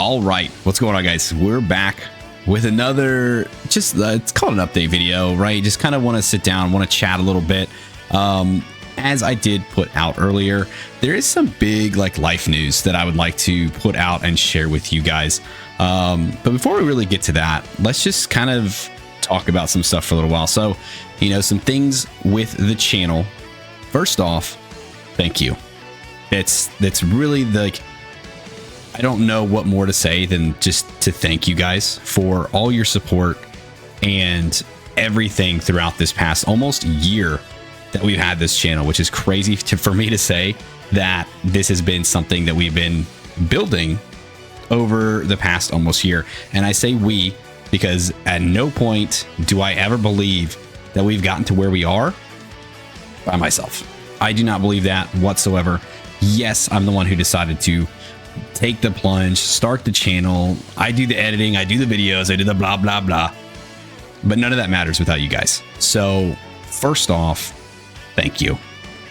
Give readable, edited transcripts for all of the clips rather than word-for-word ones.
All right, what's going on, guys? We're back with another, just it's called an update video, right? Just kind of want to sit down, want to chat a little bit. As I did put out earlier, there is some big like life news that I would like to put out and share with you guys. But before we really get to that, let's just kind of talk about some stuff for a little while. So, you know, some things with the channel. First off, thank you. That's really like, I don't know what more to say than just to thank you guys for all your support and everything throughout this past almost year that we've had this channel, which is crazy for me to say that this has been something that we've been building over the past almost year. And I say we because at no point do I ever believe that we've gotten to where we are by myself. I do not believe that whatsoever. Yes, I'm the one who decided to take the plunge, start the channel. I do the editing, I do the videos, I do the blah, blah, blah. But none of that matters without you guys. So first off, thank you.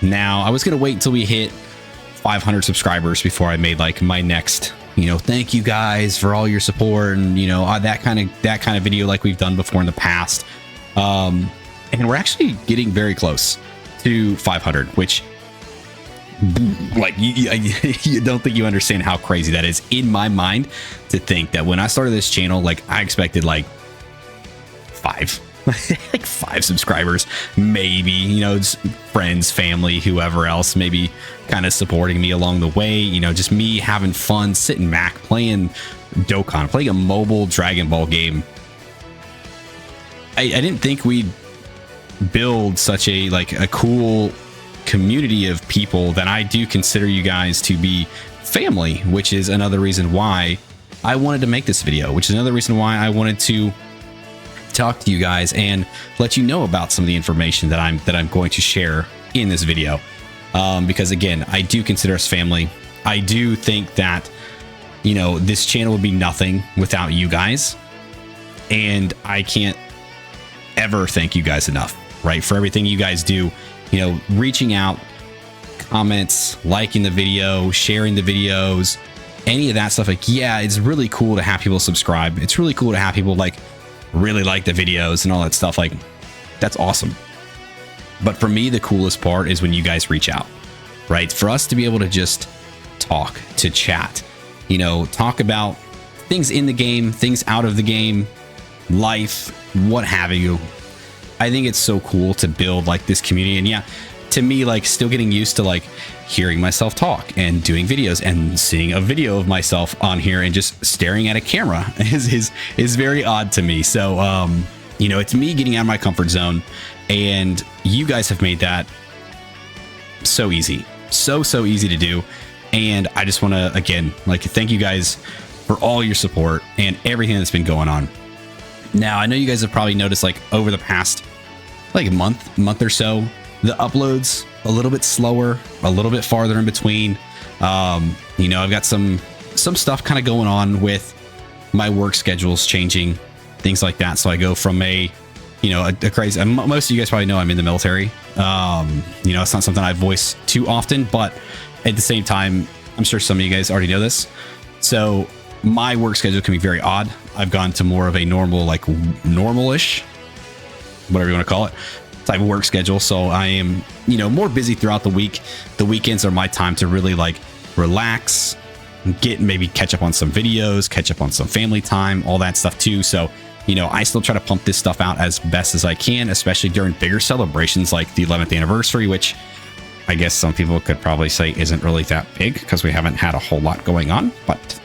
Now, I was going to wait until we hit 500 subscribers before I made like my next, you know, thank you guys for all your support and, you know, that kind of video like we've done before in the past. And we're actually getting very close to 500, which like you don't think you understand how crazy that is in my mind to think that when I started this channel, like I expected like 5 like 5 subscribers, maybe, you know, just friends, family, whoever else, maybe kind of supporting me along the way, you know, just me having fun, sitting back, playing Dokkan, playing a mobile Dragon Ball game. I didn't think we'd build such a like a cool community of people that I do consider you guys to be family, which is another reason why I wanted to make this video, which is another reason why I wanted to talk to you guys and let you know about some of the information that I'm going to share in this video. Because again, I do consider us family. I do think that, you know, this channel would be nothing without you guys. And I can't ever thank you guys enough, right? For everything you guys do, you know, reaching out, comments, liking the video, sharing the videos, any of that stuff. Like, yeah, it's really cool to have people subscribe. It's really cool to have people like really like the videos and all that stuff. Like, that's awesome. But for me, the coolest part is when you guys reach out, right? For us to be able to just talk, to chat, you know, talk about things in the game, things out of the game, life, what have you. I think it's so cool to build like this community. And yeah, to me, like still getting used to like hearing myself talk and doing videos and seeing a video of myself on here and just staring at a camera is very odd to me. So, you know, it's me getting out of my comfort zone, and you guys have made that so easy, so easy to do. And I just want to, again, like thank you guys for all your support and everything that's been going on. Now, I know you guys have probably noticed like over the past like month or so, the uploads a little bit slower, a little bit farther in between. You know, I've got some stuff kind of going on with my work schedules changing, things like that. So I go from a crazy, most of you guys probably know I'm in the military. You know, it's not something I voice too often, but at the same time, I'm sure some of you guys already know this. So my work schedule can be very odd. I've gone to more of a normal, like normal-ish, whatever you want to call it, type of work schedule. So I am, you know, more busy throughout the week. The weekends are my time to really like relax, maybe catch up on some videos, catch up on some family time, all that stuff too. So, you know, I still try to pump this stuff out as best as I can, especially during bigger celebrations like the 11th anniversary, which I guess some people could probably say isn't really that big because we haven't had a whole lot going on, but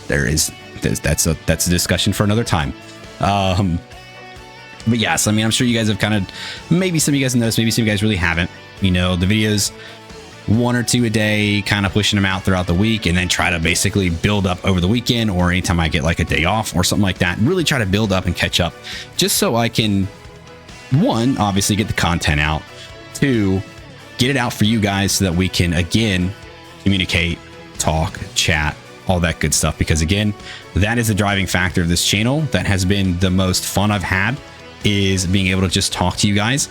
that's a discussion for another time. But yes, I mean, I'm sure you guys have kind of, maybe some of you guys noticed, maybe some of you guys really haven't, you know, the videos 1 or 2 a day, kind of pushing them out throughout the week, and then try to basically build up over the weekend or anytime I get like a day off or something like that, really try to build up and catch up just so I can, 1, obviously get the content out, 2, get it out for you guys so that we can, again, communicate, talk, chat, all that good stuff. Because again, that is the driving factor of this channel. That has been the most fun I've had, is being able to just talk to you guys.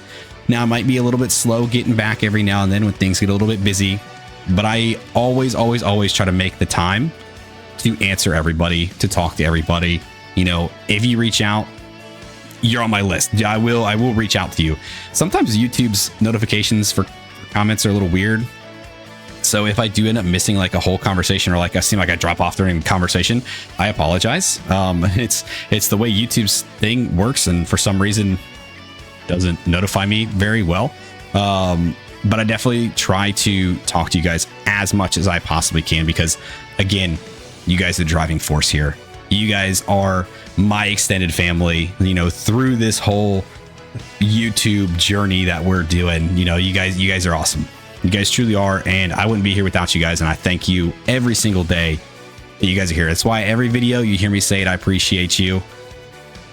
Now, it might be a little bit slow getting back every now and then when things get a little bit busy, but I always try to make the time to answer everybody, to talk to everybody. You know, if you reach out, you're on my list. I will reach out to you. Sometimes YouTube's notifications for comments are a little weird. So if I do end up missing like a whole conversation, or like I seem like I drop off during the conversation, I apologize. It's the way YouTube's thing works, and for some reason doesn't notify me very well. But I definitely try to talk to you guys as much as I possibly can, because again, you guys are the driving force here. You guys are my extended family, you know, through this whole YouTube journey that we're doing. You know, you guys are awesome. You guys truly are, and I wouldn't be here without you guys, and I thank you every single day that you guys are here. That's why every video you hear me say it, I appreciate you.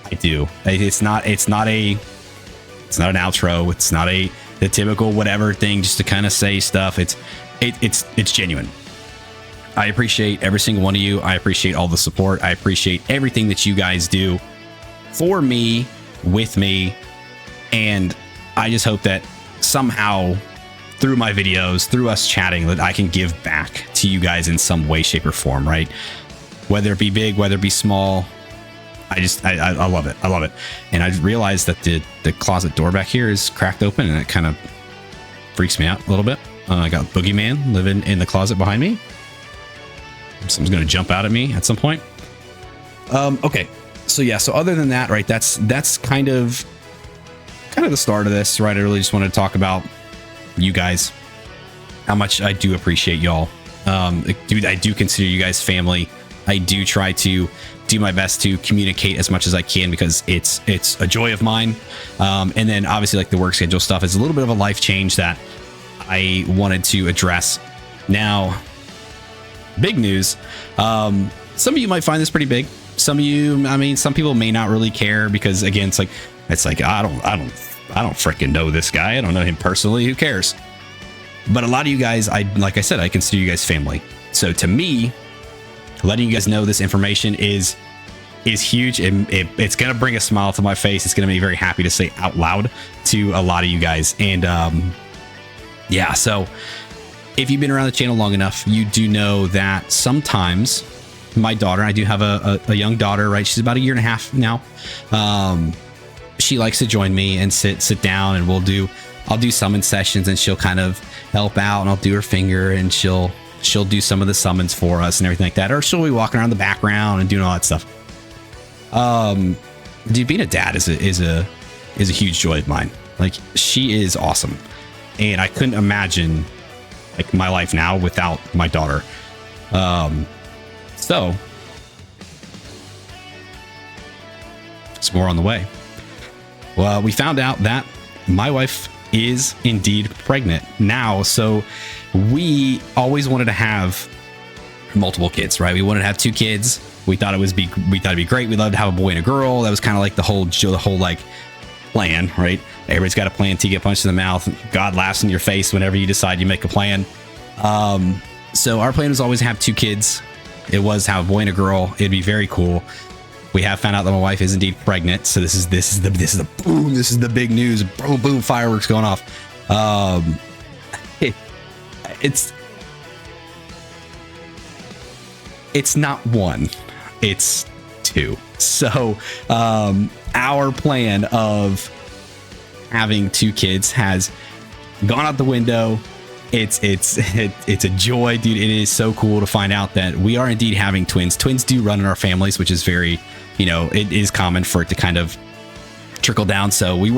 I do. It's not an outro. It's not the typical whatever thing just to kind of say stuff. It's genuine. I appreciate every single one of you. I appreciate all the support. I appreciate everything that you guys do for me, with me, and I just hope that somehow through my videos, through us chatting, that I can give back to you guys in some way, shape, or form, right? Whether it be big, whether it be small, I love it. I love it. And I realized that the closet door back here is cracked open, and it kind of freaks me out a little bit. I got Boogeyman living in the closet behind me. Someone's going to jump out at me at some point. Okay. So yeah, so other than that, right, that's kind of the start of this, right? I really just wanted to talk about you guys, how much I do appreciate y'all. Dude, I do consider you guys family. I do try to do my best to communicate as much as I can, because it's a joy of mine. And then obviously, like, the work schedule stuff is a little bit of a life change that I wanted to address. Now, big news. Some of you might find this pretty big. Some of you, I mean, some people may not really care, because again, it's like I don't freaking know this guy. I don't know him personally. Who cares? But a lot of you guys, like I said, I consider you guys family. So to me, letting you guys know this information is huge. It's gonna bring a smile to my face. It's gonna make me very happy to say out loud to a lot of you guys. And yeah, so if you've been around the channel long enough, you do know that sometimes my daughter, I do have a young daughter, right? She's about 1.5 years now. She likes to join me and sit down, and I'll do summon sessions, and she'll kind of help out, and I'll do her finger, and she'll do some of the summons for us and everything like that. Or she'll be walking around the background and doing all that stuff. Dude, being a dad is a huge joy of mine. Like, she is awesome. And I couldn't imagine like my life now without my daughter. So it's more on the way. Well, we found out that my wife is indeed pregnant now. So we always wanted to have multiple kids, right? We wanted to have 2 kids. We thought it'd be great. We'd love to have a boy and a girl. That was kind of like the whole like plan, right? Everybody's got a plan till you get punched in the mouth. God laughs in your face whenever you decide you make a plan. So our plan was always to have 2 kids. It was to have a boy and a girl. It'd be very cool. We have found out that my wife is indeed pregnant. So this is the boom. This is the big news. Boom, boom, fireworks going off. It's not 1, it's 2. So our plan of having 2 kids has gone out the window. It's a joy, dude. It is so cool to find out that we are indeed having twins. Twins do run in our families, which is very, it is common for it to kind of trickle down. So we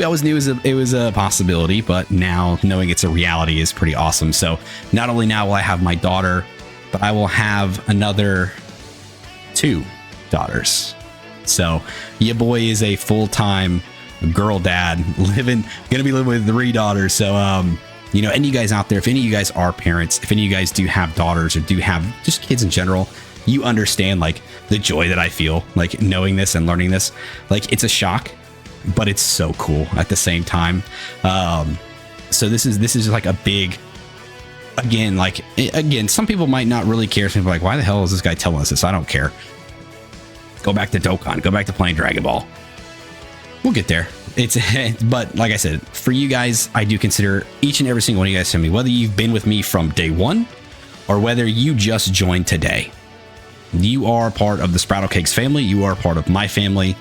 always knew it was a possibility, but now knowing it's a reality is pretty awesome. So not only now will I have my daughter, but I will have another 2 daughters. So your boy is a full-time girl dad, gonna be living with 3 daughters. So any of you guys out there, if any of you guys are parents, if any of you guys do have daughters or do have just kids in general, you understand like the joy that I feel like knowing this and learning this. Like, it's a shock, but it's so cool at the same time. So this is like a big, again, some people might not really care. Some people are like, why the hell is this guy telling us this? I don't care. Go back to Dokkan, go back to playing Dragon Ball. We'll get there. But like I said, for you guys, I do consider each and every single one of you guys family, whether you've been with me from day 1 or whether you just joined today. you are part of the Sprout Cakes family. You are part of my family.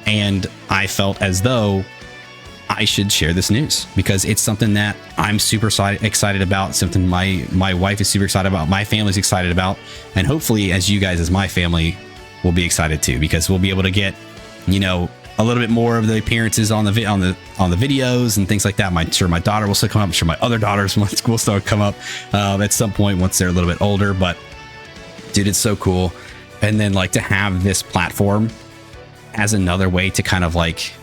And I felt as though I should share this news because it's something that I'm super excited about, something my wife is super excited about, my family's excited about, and hopefully as you guys as my family will be excited too, because we'll be able to get, you know, a little bit more of the appearances on the videos and things like that. I'm sure my daughter will still come up. I'm sure my other daughters will start come up at some point once they're a little bit older. But dude, it's so cool. And then like to have this platform as another way to kind of like,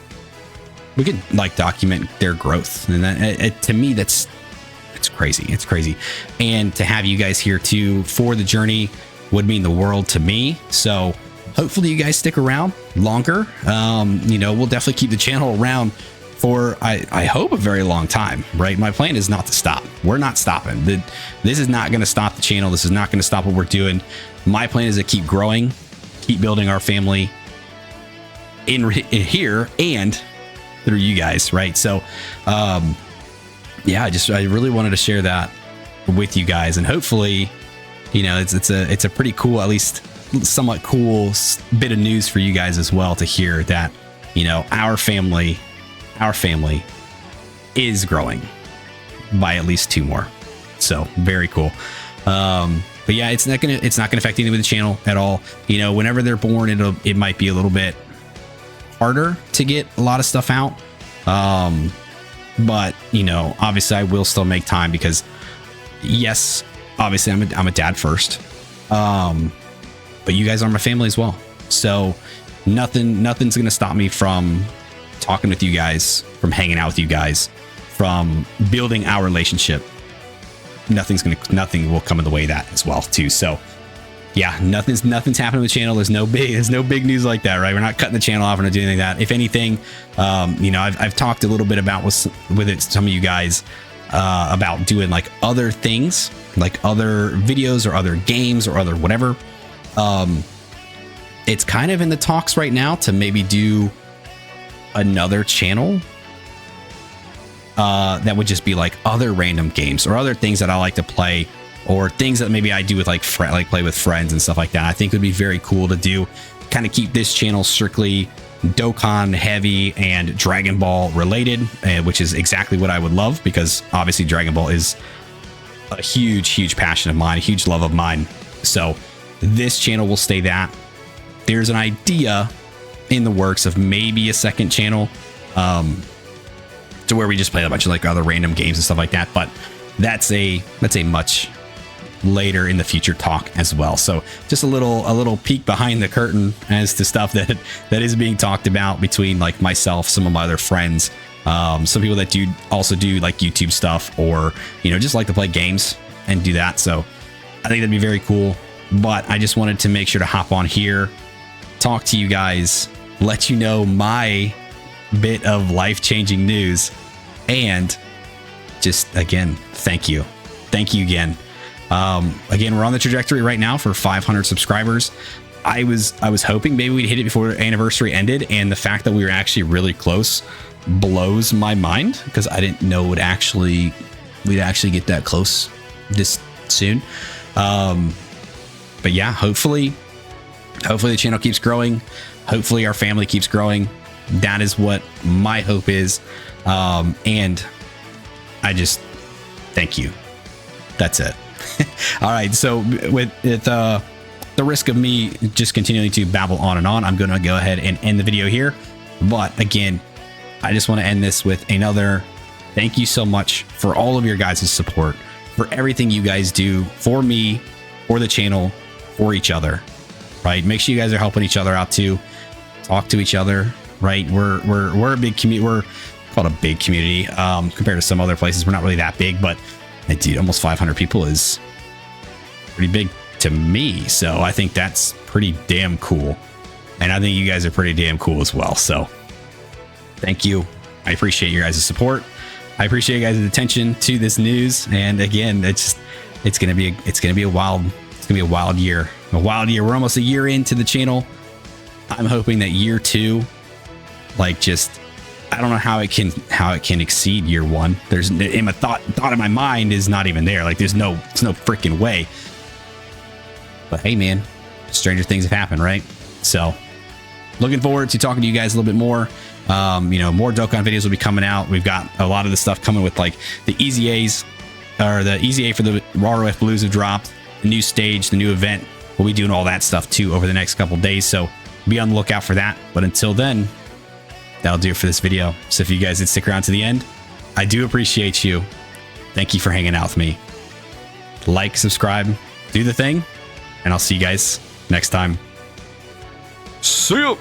we could like document their growth. And that, to me, it's crazy. It's crazy. And to have you guys here too for the journey would mean the world to me. So hopefully you guys stick around longer. You know, we'll definitely keep the channel around for, I hope, a very long time, right? My plan is not to stop. We're not stopping. This is not going to stop the channel. This is not going to stop what we're doing. My plan is to keep growing, keep building our family in here and through you guys, right? So, yeah, I really wanted to share that with you guys, and hopefully, you know, it's a pretty cool, at least somewhat cool bit of news for you guys as well to hear that, you know, our family is growing by at least 2 more. So very cool. But yeah, it's not gonna affect anything with the channel at all. You know, whenever they're born, it might be a little bit harder to get a lot of stuff out. But you know, obviously I will still make time because yes, obviously I'm a dad first. But you guys are my family as well. So nothing's going to stop me from talking with you guys, from hanging out with you guys, from building our relationship. Nothing will come in the way of that as well too. So yeah, nothing's happening with the channel. There's no big news like that, right? We're not cutting the channel off. We're not doing anything like that. If anything, you know, I've talked a little bit about with it, some of you guys, about doing like other things, like other videos or other games or other whatever. It's kind of in the talks right now to maybe do another channel that would just be like other random games or other things that I like to play, or things that maybe I do with like play with friends and stuff like that. I think it would be very cool to do, kind of keep this channel strictly Dokkan heavy and Dragon Ball related, which is exactly what I would love, because obviously Dragon Ball is a huge passion of mine, a huge love of mine. So this channel will stay that. There's an idea in the works of maybe a second channel, to where we just play a bunch of like other random games and stuff like that. But that's a much later in the future talk as well. So just a little peek behind the curtain as to stuff that is being talked about between like myself, some of my other friends, some people that also do like YouTube stuff, or, you know, just like to play games and do that. So I think that'd be very cool. But I just wanted to make sure to hop on here, talk to you guys, let you know my bit of life-changing news, and just again, thank you again. Again, we're on the trajectory right now for 500 subscribers. I was hoping maybe we'd hit it before the anniversary ended, and the fact that we were actually really close blows my mind, because I didn't know we'd actually get that close this soon. But yeah, hopefully the channel keeps growing. Hopefully our family keeps growing. That is what my hope is. And I just thank you. That's it. All right. So with the risk of me just continuing to babble on and on, I'm going to go ahead and end the video here. But again, I just want to end this with another thank you so much for all of your guys' support, for everything you guys do for me, for the channel, for each other, right? Make sure you guys are helping each other out too. Talk to each other, right? We're a big community. We're called a big community compared to some other places. We're not really that big, but dude, almost 500 people is pretty big to me. So I think that's pretty damn cool. And I think you guys are pretty damn cool as well. So thank you. I appreciate your guys' support. I appreciate you guys' attention to this news. And again, it's gonna be a wild year. We're almost a year into the channel. I'm hoping that year 2, like, just, I don't know how it can exceed year 1. There's in my thought in my mind is not even there. Like, there's no freaking way. But hey, man, stranger things have happened, right? So looking forward to talking to you guys a little bit more. More Dokkan videos will be coming out. We've got a lot of the stuff coming with like the Easy A's, or the Easy A for the ROF Blues have dropped, the new stage, the new event. We'll be doing all that stuff too over the next couple days. So be on the lookout for that. But until then, that'll do it for this video. So if you guys did stick around to the end, I do appreciate you. Thank you for hanging out with me. Like, subscribe, do the thing, and I'll see you guys next time. See you.